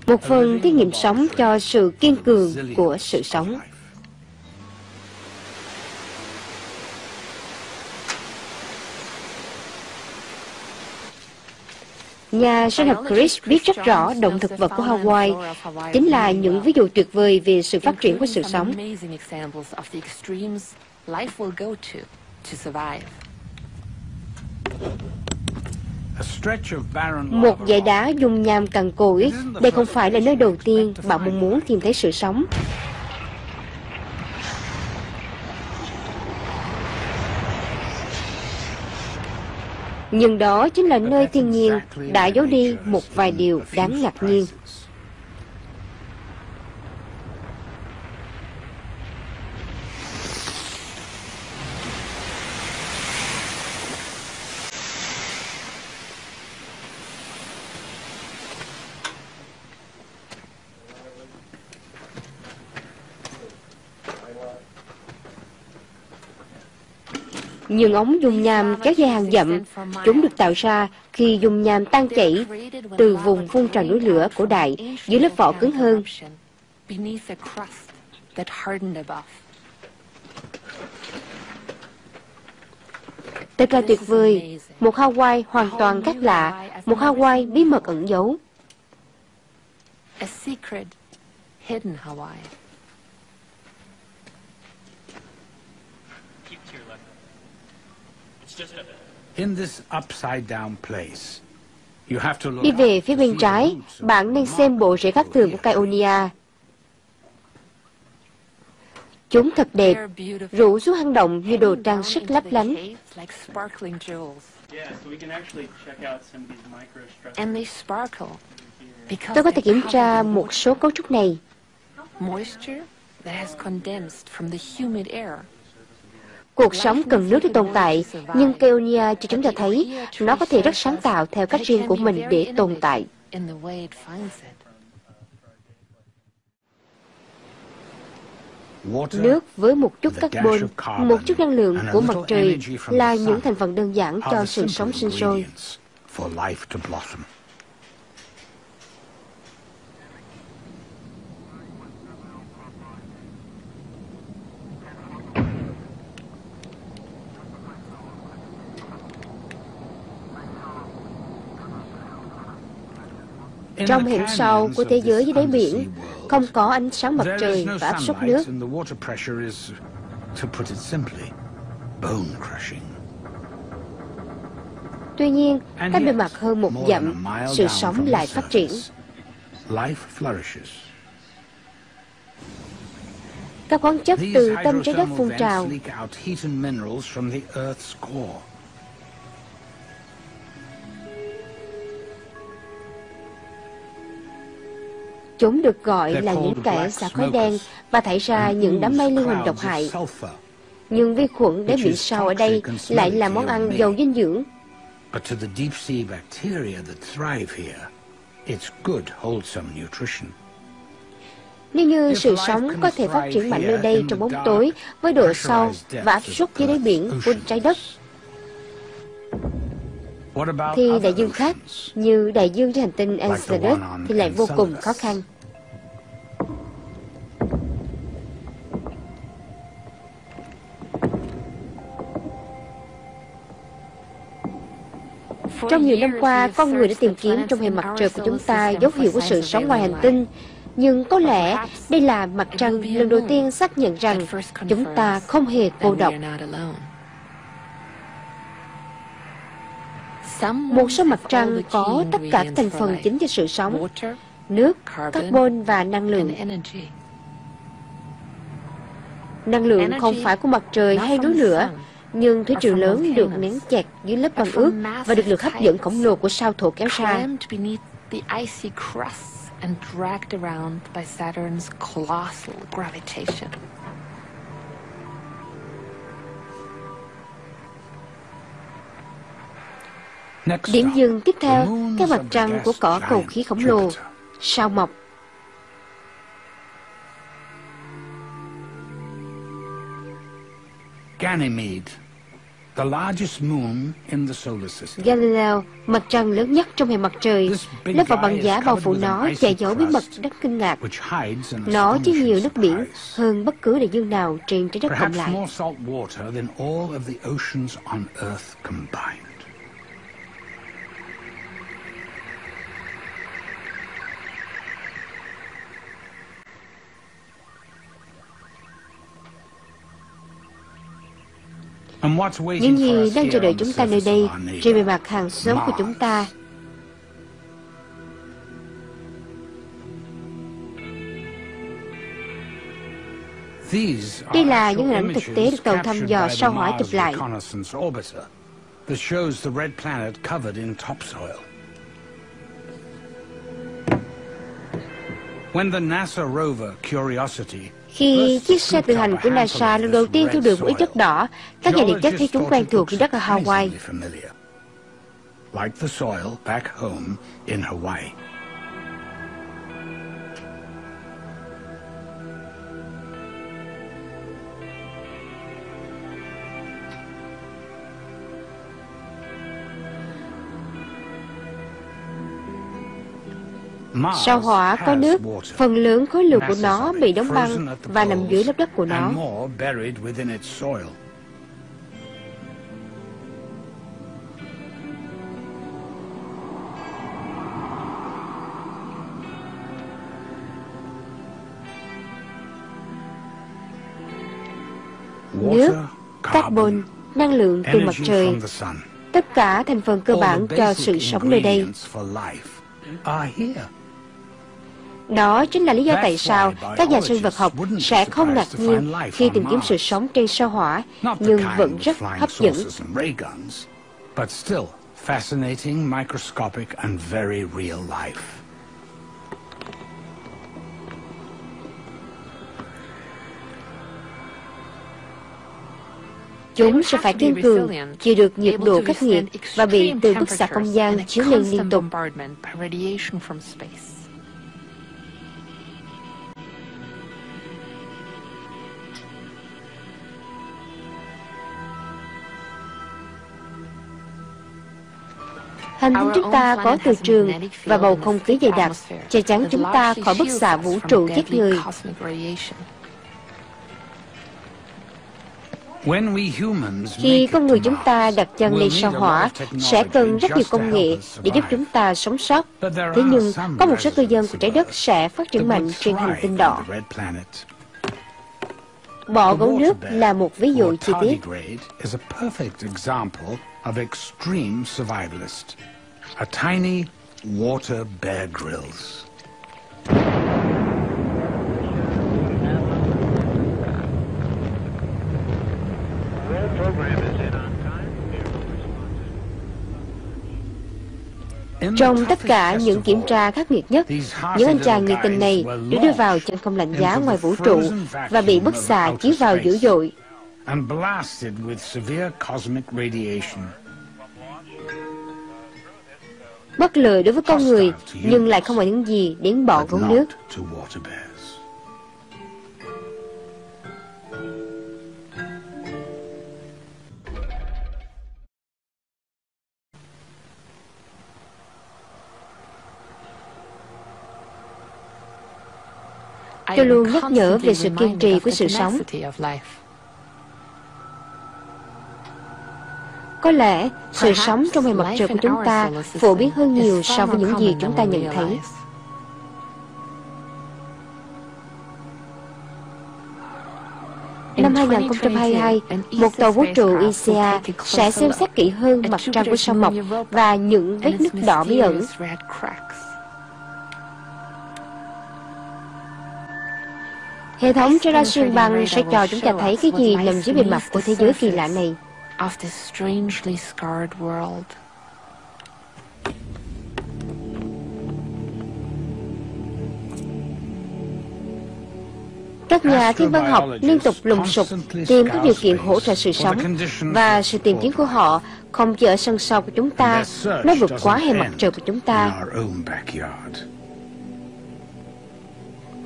một phần thí nghiệm sống cho sự kiên cường của sự sống. Nhà sinh học Chris biết rất rõ động thực vật của Hawaii chính là những ví dụ tuyệt vời về sự phát triển của sự sống. Một dải đá dung nham cằn cỗi, đây không phải là nơi đầu tiên bạn mong muốn tìm thấy sự sống. Nhưng đó chính là nơi thiên nhiên đã giấu đi một vài điều đáng ngạc nhiên. Những ống dung nham kéo dài hàng dặm, chúng được tạo ra khi dung nham tan chảy từ vùng phun trào núi lửa cổ đại dưới lớp vỏ cứng hơn. Thật là tuyệt vời, một Hawaii hoàn toàn khác lạ, một Hawaii bí mật ẩn giấu. Đi về phía bên trái, bạn nên xem bộ rễ khác thường của Caeonia. Chúng thật đẹp, rủ xuống hang động như đồ trang sức lấp lánh. Tôi có thể kiểm tra một số cấu trúc này. Cuộc sống cần nước để tồn tại, nhưng Caeonia cho chúng ta thấy nó có thể rất sáng tạo theo cách riêng của mình để tồn tại. Nước với một chút carbon, một chút năng lượng của mặt trời là những thành phần đơn giản cho sự sống sinh sôi. Trong hẻm sâu của thế giới dưới đáy biển, không có ánh sáng mặt trời và áp suất nước. Tuy nhiên, cách bề mặt hơn một dặm, sự sống lại phát triển. Các khoáng chất từ tâm trái đất phun trào. Chúng được gọi là những kẽ xả khói đen và thải ra những đám mây liên hoàn độc hại. Nhưng vi khuẩn đáy biển sâu ở đây lại là món ăn giàu dinh dưỡng. Nếu như sự sống có thể phát triển mạnh nơi đây trong bóng tối với độ sâu và áp suất dưới đáy biển của trái đất, thì đại dương khác, như đại dương trên hành tinh Enceladus, thì lại vô cùng khó khăn. Trong nhiều năm qua, con người đã tìm kiếm trong hệ mặt trời của chúng ta dấu hiệu của sự sống ngoài hành tinh. Nhưng có lẽ đây là mặt trăng lần đầu tiên xác nhận rằng chúng ta không hề cô độc. Một số mặt trăng có tất cả các thành phần chính cho sự sống: nước, carbon và năng lượng. Năng lượng không phải của mặt trời hay núi lửa, nhưng thủy triều lớn được nén chặt dưới lớp băng ướt và được lực hấp dẫn khổng lồ của sao Thổ kéo ra. Điểm dừng tiếp theo, cái mặt trăng của cỏ cầu khí khổng lồ, sao Mộc. Galileo, mặt trăng lớn nhất trong hệ mặt trời, lớp vỏ băng giá bao phủ nó che giấu bí mật rất kinh ngạc. Nó chứa nhiều nước biển hơn bất cứ đại dương nào trên trái đất cộng lại. Những gì đang chờ đợi chúng ta nơi đây, trên bề mặt hàng xóm của chúng ta? Đây là những hình ảnh thực tế được tàu thăm dò sao Hỏa chụp lại. Khi chiếc xe tự hành của NASA lần đầu tiên thu được một ít đất đỏ, các nhà địa chất thấy chúng quen thuộc như đất ở Hawaii. Sao Hỏa có nước, phần lớn khối lượng của nó bị đóng băng và nằm dưới lớp đất của nó. Nước, carbon, năng lượng từ mặt trời, tất cả thành phần cơ bản cho sự sống nơi đây. Đó chính là lý do tại sao các nhà sinh vật học sẽ không ngạc nhiên khi tìm kiếm sự sống trên sao Hỏa, nhưng vẫn rất hấp dẫn. Chúng sẽ phải kiên cường, chịu được nhiệt độ khắc nghiệt và bị từ bức xạ không gian chiếu lên liên tục. Hành tinh chúng ta có từ trường và bầu không khí dày đặc, che chắn chúng ta khỏi bức xạ vũ trụ giết người. Khi con người chúng ta đặt chân lên sao Hỏa, sẽ cần rất nhiều công nghệ để giúp chúng ta sống sót. Thế nhưng, có một số cư dân của trái đất sẽ phát triển mạnh trên hành tinh đỏ. Bọ gấu nước là một ví dụ chi tiết. A tiny water Bear Grylls. Trong tất cả những kiểm tra khắc nghiệt nhất, những anh chàng nhiệt tình này được đưa vào chân không lạnh giá ngoài vũ trụ và bị bức xạ chiếu vào dữ dội. Bất lợi đối với con người, nhưng lại không ảnh hưởng gì đến bọ gấu nước. Tôi luôn nhắc nhở về sự kiên trì của sự sống. Có lẽ sự sống trong hệ mặt trời của chúng ta phổ biến hơn nhiều so với những gì chúng ta nhận thấy. Năm 2022, một tàu vũ trụ ESA sẽ xem xét kỹ hơn mặt trăng của sao Mộc và những vết nứt đỏ bí ẩn. Hệ thống radar xuyên băng sẽ cho chúng ta thấy cái gì nằm dưới bề mặt của thế giới kỳ lạ này. Các nhà thiên văn học liên tục lùng sục tìm các điều kiện hỗ trợ sự sống, và sự tìm kiếm của họ không chỉ ở sân sau của chúng ta, nó vượt quá hệ mặt trời của chúng ta.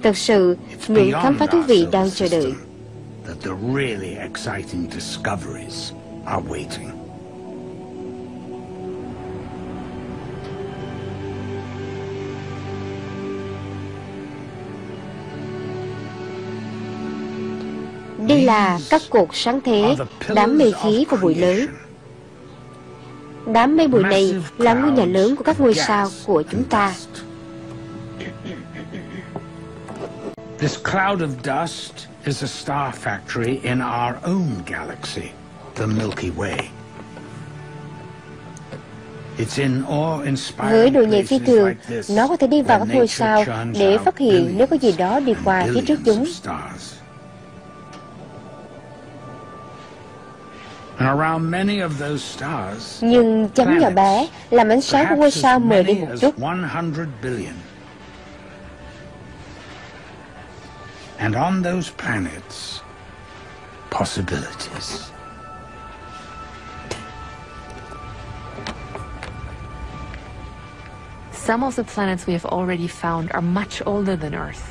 Thật sự, những khám phá thú vị đang chờ đợi. are waiting. Đây là các cột sáng thế, đám mây khí và bụi lớn. Đám mây bụi này là ngôi nhà lớn của các ngôi sao của chúng ta. This cloud of dust is a star factory in our own galaxy, the Milky Way. It's in awe-inspiring Với độ nhạy phi places thường, like this nó có thể đi vào các ngôi sao để phát hiện nếu có gì đó đi qua phía trước chúng. Nhưng chấm nhỏ bé làm ánh sáng của ngôi sao mờ đi một chút. And on those planets, possibilities. Some of the planets we have already found are much older than Earth.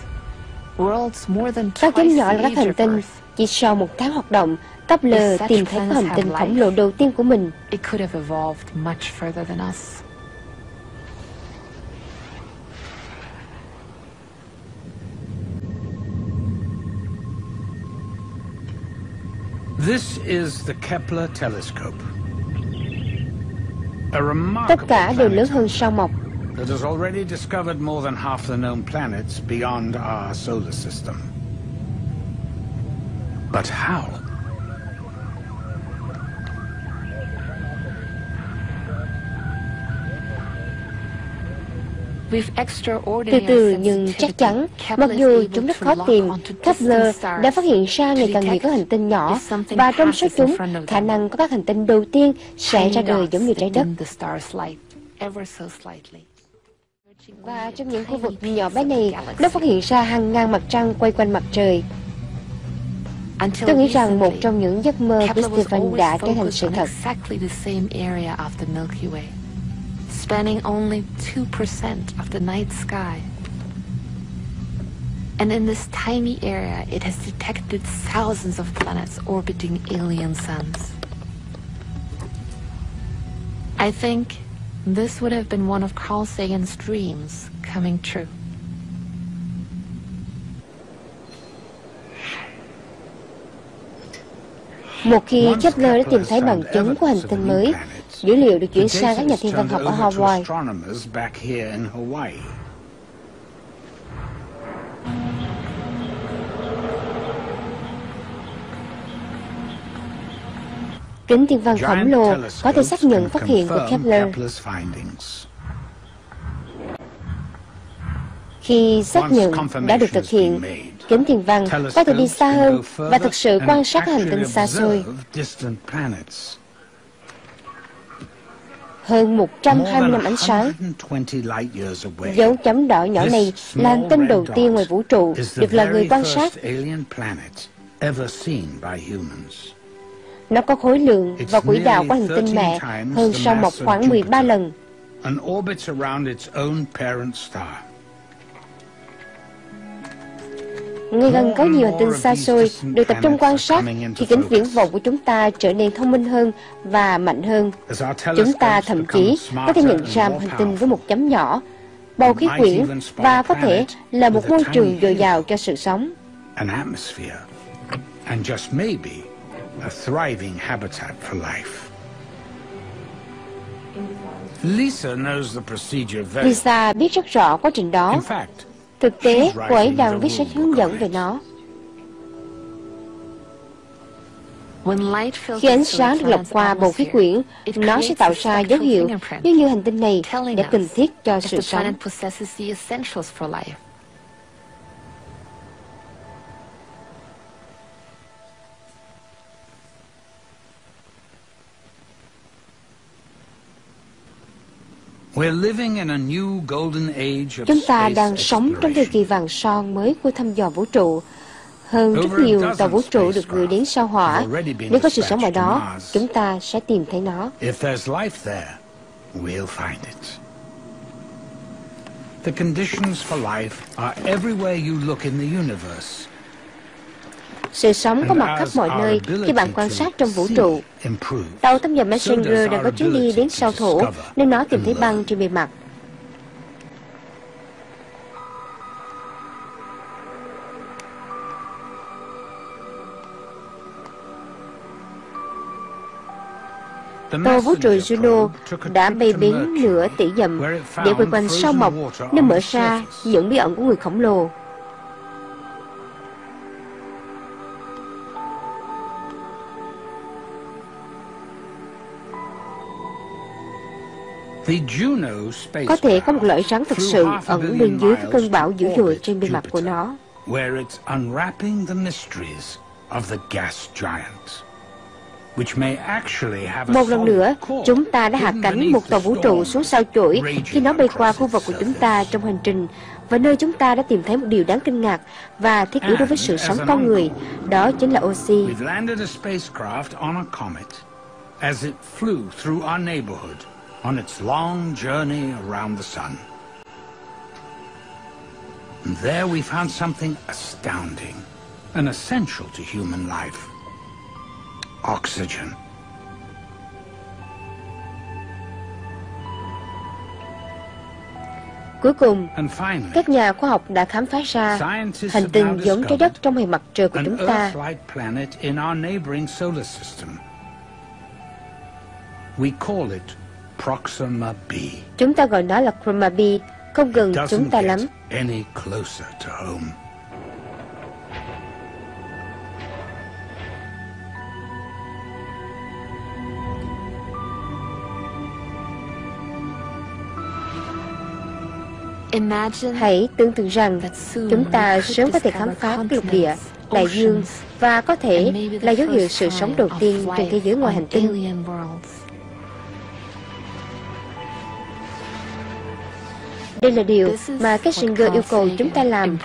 Worlds more than Các chấm twice nhỏ là the các age hành of tinh. Earth. Chỉ sau 1 tháng hoạt động, Kepler tìm thấy các hành tinh khổng lồ đầu tiên của mình. It could have evolved much further than us. This is the Kepler telescope. Tất cả đều lớn hơn sao Mộc. That has already discovered more than half the known planets beyond our solar system. But how? Từ từ nhưng chắc chắn, mặc dù chúng rất khó tìm, Kepler đã phát hiện ra ngày càng nhiều các hành tinh nhỏ, và trong số chúng, khả năng có các hành tinh đầu tiên sẽ ra đời giống như trái đất. Và trong những khu vực nhỏ bé này, nó phát hiện ra hàng ngàn mặt trăng quay quanh mặt trời. Tôi nghĩ rằng một trong những giấc mơ của Stephen đã trở thành sự thật. Spanning only 2% of the night sky. And in this tiny area, it has detected thousands of planets orbiting alien suns. I think this would have been one of Carl Sagan's dreams coming true. Một khi Kepler đã tìm thấy bằng chứng của hành tinh mới, dữ liệu được chuyển sang các nhà thiên văn học ở Hawaii. Kính thiên văn khổng lồ có thể xác nhận phát hiện của Kepler. Khi xác nhận đã được thực hiện, kính thiên văn có thể đi xa hơn và thực sự quan sát các hành tinh xa xôi. Hơn 120 năm ánh sáng. Dấu chấm đỏ nhỏ này là hành tinh đầu tiên ngoài vũ trụ được loài người quan sát. Nó có khối lượng và quỹ đạo của hành tinh mẹ hơn sao Mộc khoảng 13 lần. Ngày càng có nhiều hành tinh xa xôi được tập trung quan sát khi kính viễn vọng của chúng ta trở nên thông minh hơn và mạnh hơn. Chúng ta thậm chí có thể nhận ra một hành tinh với một chấm nhỏ, bầu khí quyển và có thể là một môi trường dồi dào cho sự sống. Lisa biết rất rõ quá trình đó. Thực tế, cô ấy đang viết sách hướng dẫn về nó. Khi ánh sáng được lọc qua bầu khí quyển, nó sẽ tạo ra dấu hiệu giống như hành tinh này đã cần thiết cho sự sống. Chúng ta đang sống trong thời kỳ vàng son mới của thăm dò vũ trụ. Hơn rất nhiều tàu vũ trụ được gửi đến sao Hỏa. Nếu có sự sống ở đó, chúng ta sẽ tìm thấy nó. The conditions for life are everywhere you look in the universe. Sự sống có mặt khắp mọi nơi khi bạn quan sát trong vũ trụ. Tàu thăm dò Messenger đang có chuyến đi đến sao Thổ, nên nó tìm thấy băng trên bề mặt. Tàu vũ trụ Juno đã bay bến nửa tỷ dặm để quay quanh sao Mộc, nơi mở ra những bí ẩn của người khổng lồ. Có thể có một lõi rắn thực sự ẩn bên dưới cái cơn bão dữ dội trên bề mặt của nó. Một lần nữa, chúng ta đã hạ cánh một tàu vũ trụ xuống sao Chổi khi nó bay qua khu vực của chúng ta trong hành trình, và nơi chúng ta đã tìm thấy một điều đáng kinh ngạc và thiết yếu đối với sự sống con người, đó chính là oxy. On its long journey around the sun. And there we found something astounding and essential to human life. Oxygen. Cuối cùng, các nhà khoa học đã khám phá ra hành tinh giống trái đất trong hệ mặt trời của chúng ta. We call it Proxima b. Chúng ta gọi nó là Proxima b, không gần chúng ta lắm. Any closer to home. Hãy tưởng tượng rằng chúng ta sớm có thể khám phá cái lục địa, đại dương, và có thể là dấu hiệu sự sống đầu tiên trên thế giới ngoài hành tinh. Đây là điều mà Kissinger yêu cầu chúng ta làm.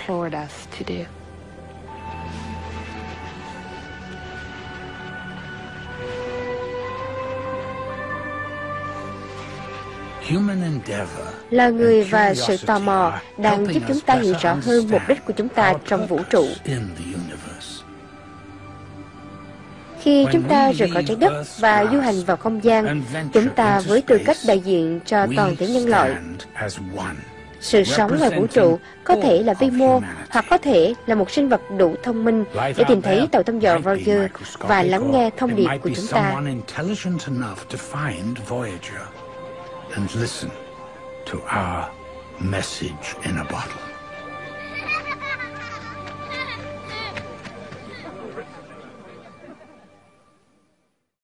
Là người và sự tò mò đang giúp chúng ta hiểu rõ hơn mục đích của chúng ta trong vũ trụ. Khi chúng ta rời khỏi trái đất và du hành vào không gian, chúng ta với tư cách đại diện cho toàn thể nhân loại. Sự sống ngoài vũ trụ có thể là vi mô, hoặc có thể là một sinh vật đủ thông minh để tìm thấy tàu thăm dò Voyager và lắng nghe thông điệp của chúng ta. And listen to our message in a bottle.